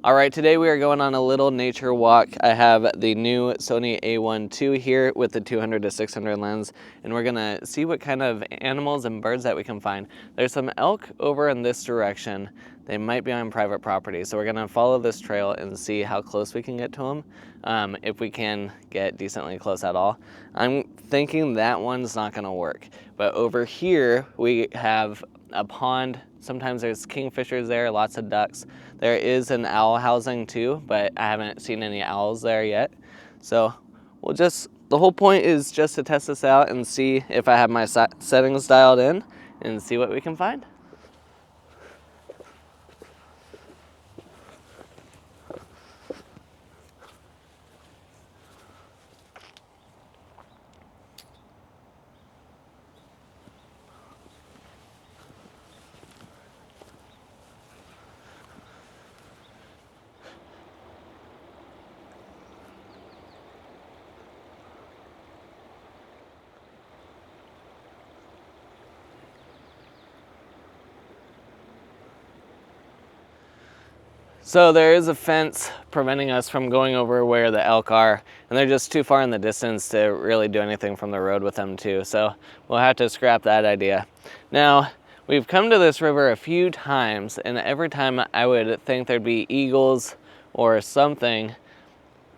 All right, today we are going on a little nature walk. I have the new Sony a1ii here with the 200 to 600 lens, and we're gonna see what kind of animals and birds that we can find. There's some elk over in this direction. They might be on private property, so we're gonna follow this trail and see how close we can get to them, if we can get decently close at all. I'm thinking that one's not gonna work, but over here we have a pond. Sometimes there's kingfishers there, lots of ducks. There is an owl housing too, but I haven't seen any owls there yet. So the whole point is just to test this out and see if I have my settings dialed in and see what we can find. So there is a fence preventing us from going over where the elk are, and they're just too far in the distance to really do anything from the road with them too, so we'll have to scrap that idea. Now, we've come to this river a few times, and every time I would think there'd be eagles or something,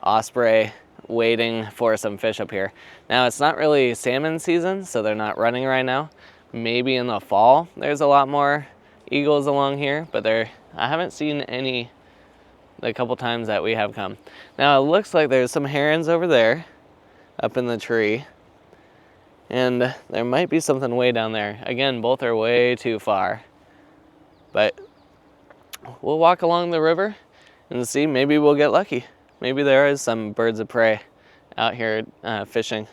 osprey, waiting for some fish up here. Now, it's not really salmon season, so they're not running right now. Maybe in the fall there's a lot more eagles along here, but I haven't seen any the couple times that we have come. Now it looks like there's some herons over there up in the tree, and there might be something way down there. Again, both are way too far, but we'll walk along the river and see, maybe we'll get lucky. Maybe there is some birds of prey out here fishing.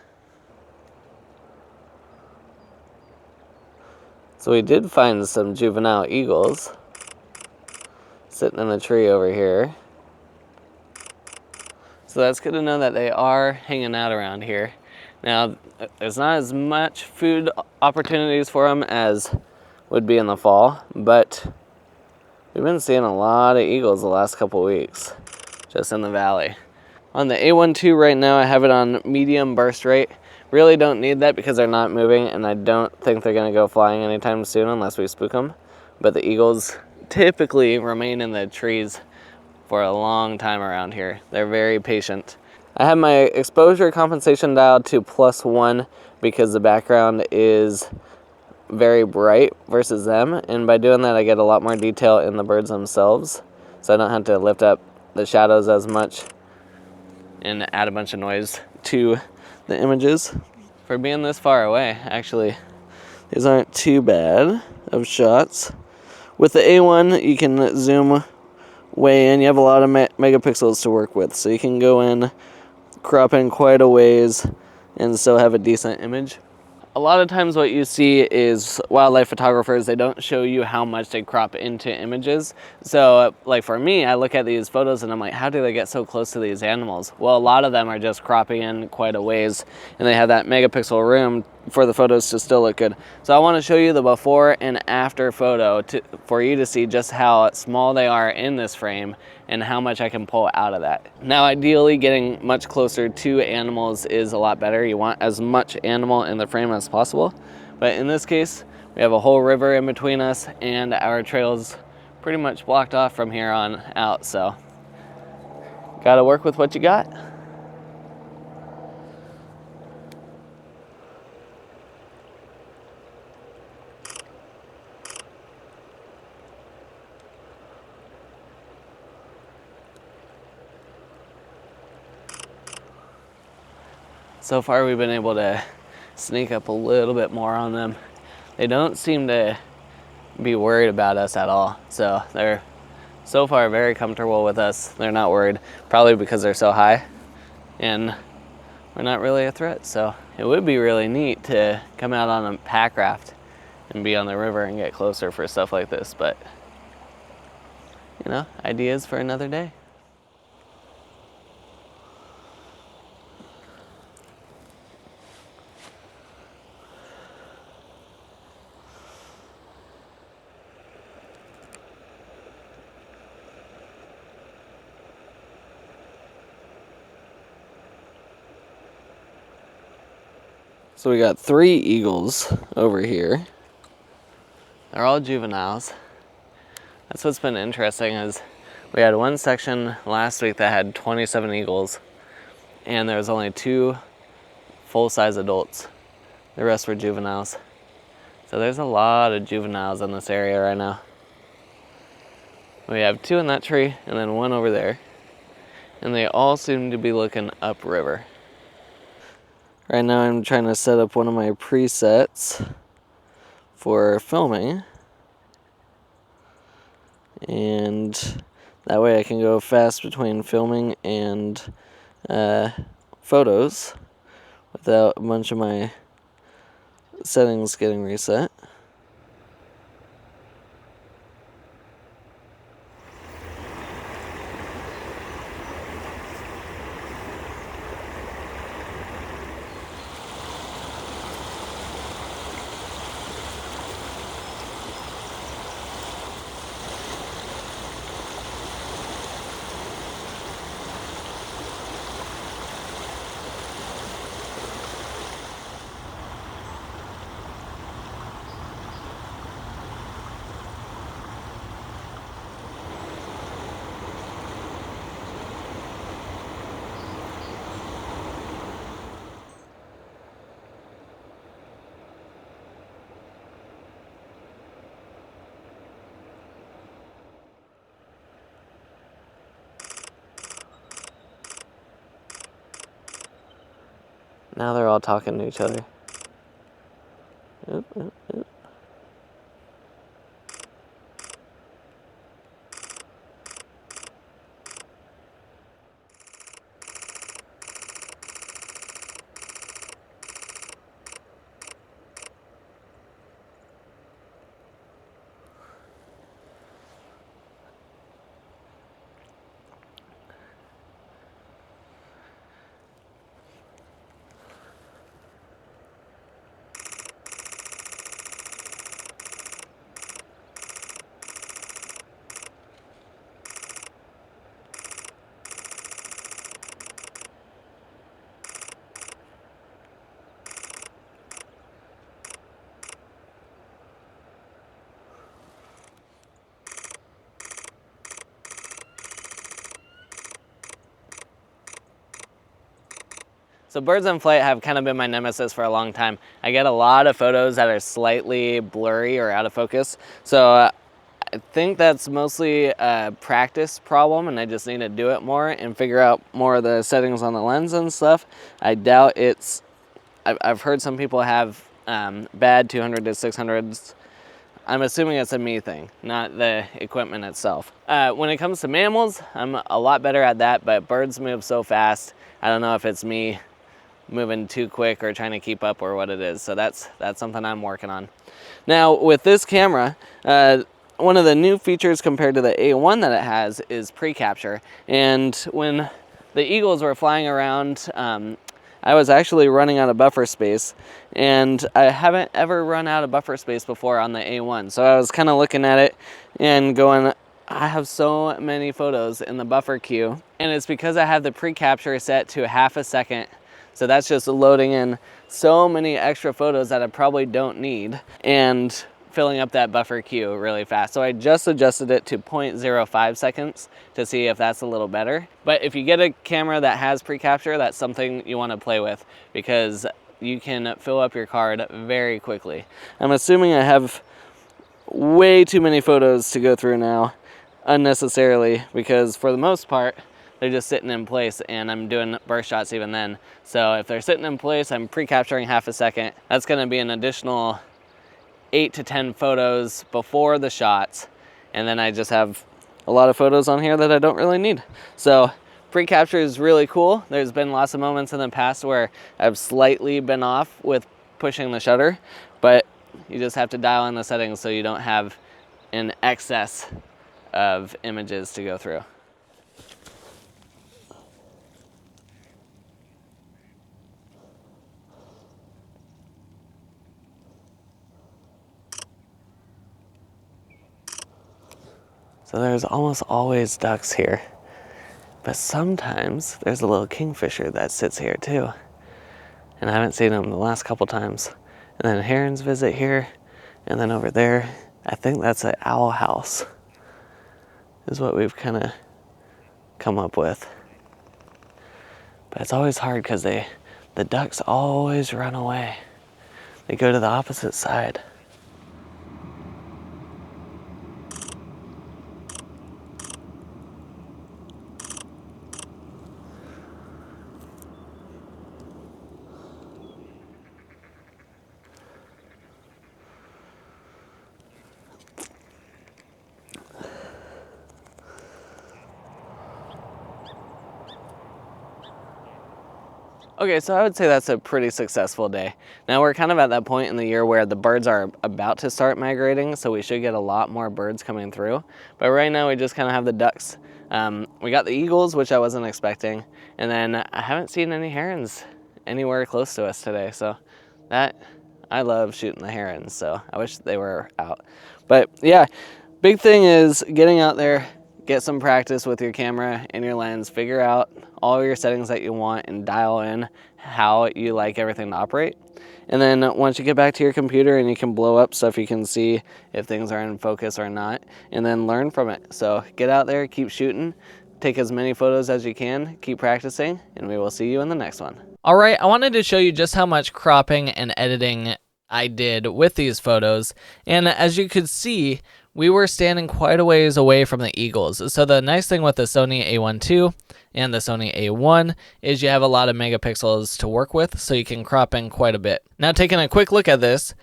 So we did find some juvenile eagles sitting in the tree over here. So that's good to know that they are hanging out around here. Now, there's not as much food opportunities for them as would be in the fall, but we've been seeing a lot of eagles the last couple weeks, just in the valley. On the a1ii right now, I have it on medium burst rate. Really don't need that because they're not moving, and I don't think they're gonna go flying anytime soon unless we spook them. But the eagles typically remain in the trees for a long time around here. They're very patient. I have my exposure compensation dialed to +1 because the background is very bright versus them, and by doing that I get a lot more detail in the birds themselves, so I don't have to lift up the shadows as much and add a bunch of noise to the images. For being this far away, actually, these aren't too bad of shots. With the A1, you can zoom way in. You have a lot of megapixels to work with, so you can go in, crop in quite a ways, and still have a decent image. A lot of times what you see is wildlife photographers, they don't show you how much they crop into images. So like for me, I look at these photos and I'm like, how do they get so close to these animals? Well, a lot of them are just cropping in quite a ways, and they have that megapixel room for the photos to still look good. So I want to show you the before and after photo for you to see just how small they are in this frame and how much I can pull out of that. Now, ideally, getting much closer to animals is a lot better. You want as much animal in the frame as possible. But in this case, we have a whole river in between us, and our trail's pretty much blocked off from here on out. So, gotta work with what you got. So far we've been able to sneak up a little bit more on them. They don't seem to be worried about us at all. So they're so far very comfortable with us. They're not worried, probably because they're so high and we're not really a threat. So it would be really neat to come out on a pack raft and be on the river and get closer for stuff like this. But, you know, ideas for another day. So we got 3 eagles over here. They're all juveniles. That's what's been interesting is we had one section last week that had 27 eagles, and there was only 2 full-size adults. The rest were juveniles. So there's a lot of juveniles in this area right now. We have 2 in that tree and then 1 over there. And they all seem to be looking upriver. Right now I'm trying to set up one of my presets for filming. And that way I can go fast between filming and photos without a bunch of my settings getting reset. Now they're all talking to each other. Oop, oop, oop. So birds in flight have kind of been my nemesis for a long time. I get a lot of photos that are slightly blurry or out of focus. So I think that's mostly a practice problem, and I just need to do it more and figure out more of the settings on the lens and stuff. I doubt it's, I've heard some people have bad 200 to 600s. I'm assuming it's a me thing, not the equipment itself. When it comes to mammals, I'm a lot better at that, but birds move so fast. I don't know if it's me moving too quick or trying to keep up or what it is. So that's something I'm working on. Now with this camera, one of the new features compared to the A1 that it has is pre-capture. And when the eagles were flying around, I was actually running out of buffer space, and I haven't ever run out of buffer space before on the A1. So I was kind of looking at it and going, I have so many photos in the buffer queue, and it's because I have the pre-capture set to ½ a second. So that's just loading in so many extra photos that I probably don't need and filling up that buffer queue really fast. So I just adjusted it to 0.05 seconds to see if that's a little better. But if you get a camera that has pre-capture, that's something you want to play with because you can fill up your card very quickly. I'm assuming I have way too many photos to go through now unnecessarily because for the most part, they're just sitting in place, and I'm doing burst shots even then. So if they're sitting in place, I'm pre-capturing ½ a second. That's gonna be an additional 8 to 10 photos before the shots. And then I just have a lot of photos on here that I don't really need. So pre-capture is really cool. There's been lots of moments in the past where I've slightly been off with pushing the shutter, but you just have to dial in the settings so you don't have an excess of images to go through. So there's almost always ducks here, but sometimes there's a little kingfisher that sits here too. and I haven't seen them the last couple times. And then herons visit here, and then over there, I think that's an owl house, is what we've kind of come up with. But it's always hard because the ducks always run away. They go to the opposite side. Okay, so I would say that's a pretty successful day. Now we're kind of at that point in the year where the birds are about to start migrating, so we should get a lot more birds coming through. But right now we just kind of have the ducks. We got the eagles, which I wasn't expecting, and then I haven't seen any herons anywhere close to us today. So I love shooting the herons, so I wish they were out. But yeah, big thing is getting out there, get some practice with your camera and your lens, figure out all your settings that you want and dial in how you like everything to operate. And then once you get back to your computer and you can blow up stuff, you can see if things are in focus or not, and then learn from it. So get out there, keep shooting, take as many photos as you can, keep practicing, and we will see you in the next one. All right, I wanted to show you just how much cropping and editing I did with these photos. And as you could see, we were standing quite a ways away from the eagles. So the nice thing with the Sony a1ii and the Sony a1 is you have a lot of megapixels to work with, so you can crop in quite a bit. Now taking a quick look at this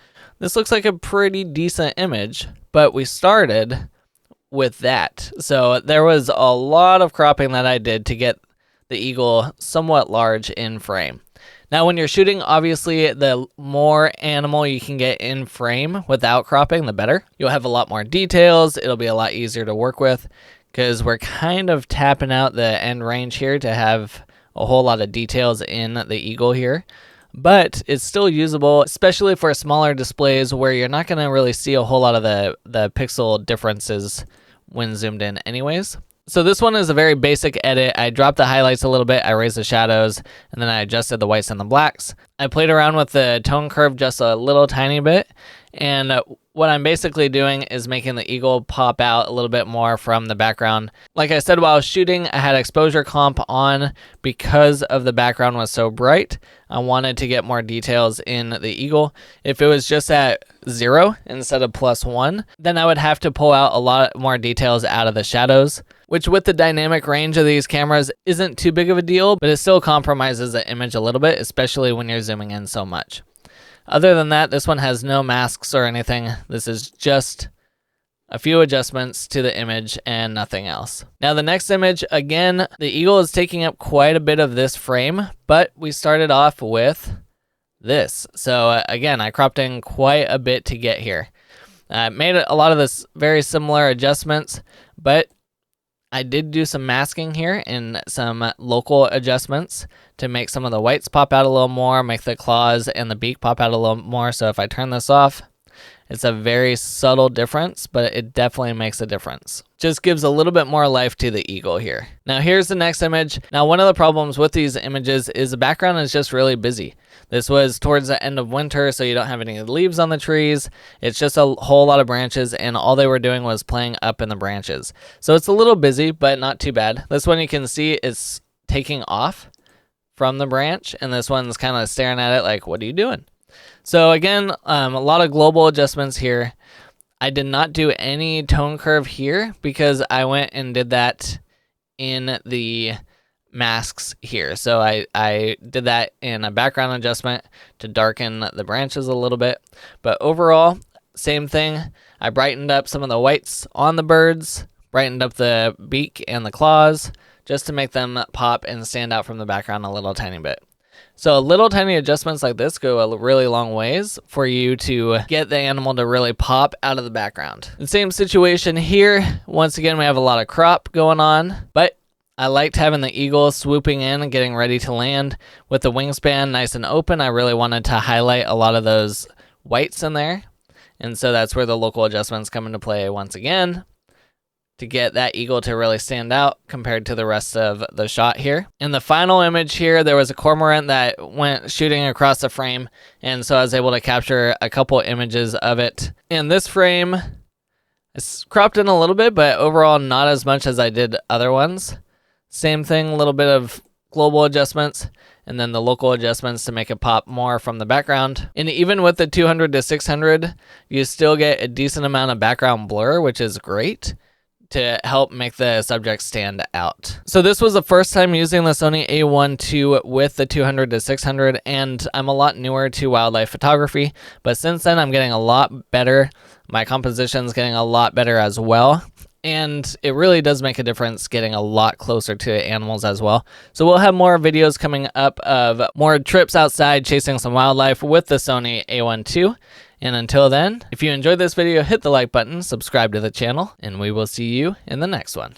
looks like a pretty decent image, but we started with that. So there was a lot of cropping that I did to get the eagle somewhat large in frame. Now when you're shooting, obviously the more animal you can get in frame without cropping, the better. You'll have a lot more details, it'll be a lot easier to work with, because we're kind of tapping out the end range here to have a whole lot of details in the eagle here. But it's still usable, especially for smaller displays where you're not going to really see a whole lot of the pixel differences when zoomed in anyways. So this one is a very basic edit. I dropped the highlights a little bit, I raised the shadows, and then I adjusted the whites and the blacks. I played around with the tone curve just a little tiny bit, and what I'm basically doing is making the eagle pop out a little bit more from the background. Like I said, while I was shooting, I had exposure comp on because of the background was so bright. I wanted to get more details in the eagle. If it was just at 0 instead of +1, then I would have to pull out a lot more details out of the shadows, which with the dynamic range of these cameras isn't too big of a deal, but it still compromises the image a little bit, especially when you're zooming in so much. Other than that, this one has no masks or anything. This is just a few adjustments to the image and nothing else. Now the next image, again, the eagle is taking up quite a bit of this frame, but we started off with this. So again, I cropped in quite a bit to get here. I made a lot of this very similar adjustments, but I did do some masking here and some local adjustments to make some of the whites pop out a little more, make the claws and the beak pop out a little more. So if I turn this off, it's a very subtle difference, but it definitely makes a difference. Just gives a little bit more life to the eagle here. Now here's the next image. Now one of the problems with these images is the background is just really busy. This was towards the end of winter, so you don't have any leaves on the trees. It's just a whole lot of branches, and all they were doing was playing up in the branches. So it's a little busy, but not too bad. This one you can see it's taking off from the branch, and this one's kind of staring at it like, what are you doing? So again, a lot of global adjustments here. I did not do any tone curve here because I went and did that in the masks here. So I did that in a background adjustment to darken the branches a little bit. But overall, same thing. I brightened up some of the whites on the birds, brightened up the beak and the claws, just to make them pop and stand out from the background a little tiny bit. So little tiny adjustments like this go a really long ways for you to get the animal to really pop out of the background. The same situation here. Once again, we have a lot of crop going on, but I liked having the eagle swooping in and getting ready to land with the wingspan nice and open. I really wanted to highlight a lot of those whites in there. And so that's where the local adjustments come into play once again. to get that eagle to really stand out compared to the rest of the shot here. In the final image here, there was a cormorant that went shooting across the frame, and so I was able to capture a couple images of it. In this frame, it's cropped in a little bit, but overall not as much as I did other ones. Same thing, a little bit of global adjustments, and then the local adjustments to make it pop more from the background. And even with the 200 to 600, you still get a decent amount of background blur, which is great to help make the subject stand out. So this was the first time using the Sony a1ii with the 200 to 600, and I'm a lot newer to wildlife photography, but since then I'm getting a lot better. My composition's getting a lot better as well. And it really does make a difference getting a lot closer to animals as well. So we'll have more videos coming up of more trips outside chasing some wildlife with the Sony a1ii. And until then, if you enjoyed this video, hit the like button, subscribe to the channel, and we will see you in the next one.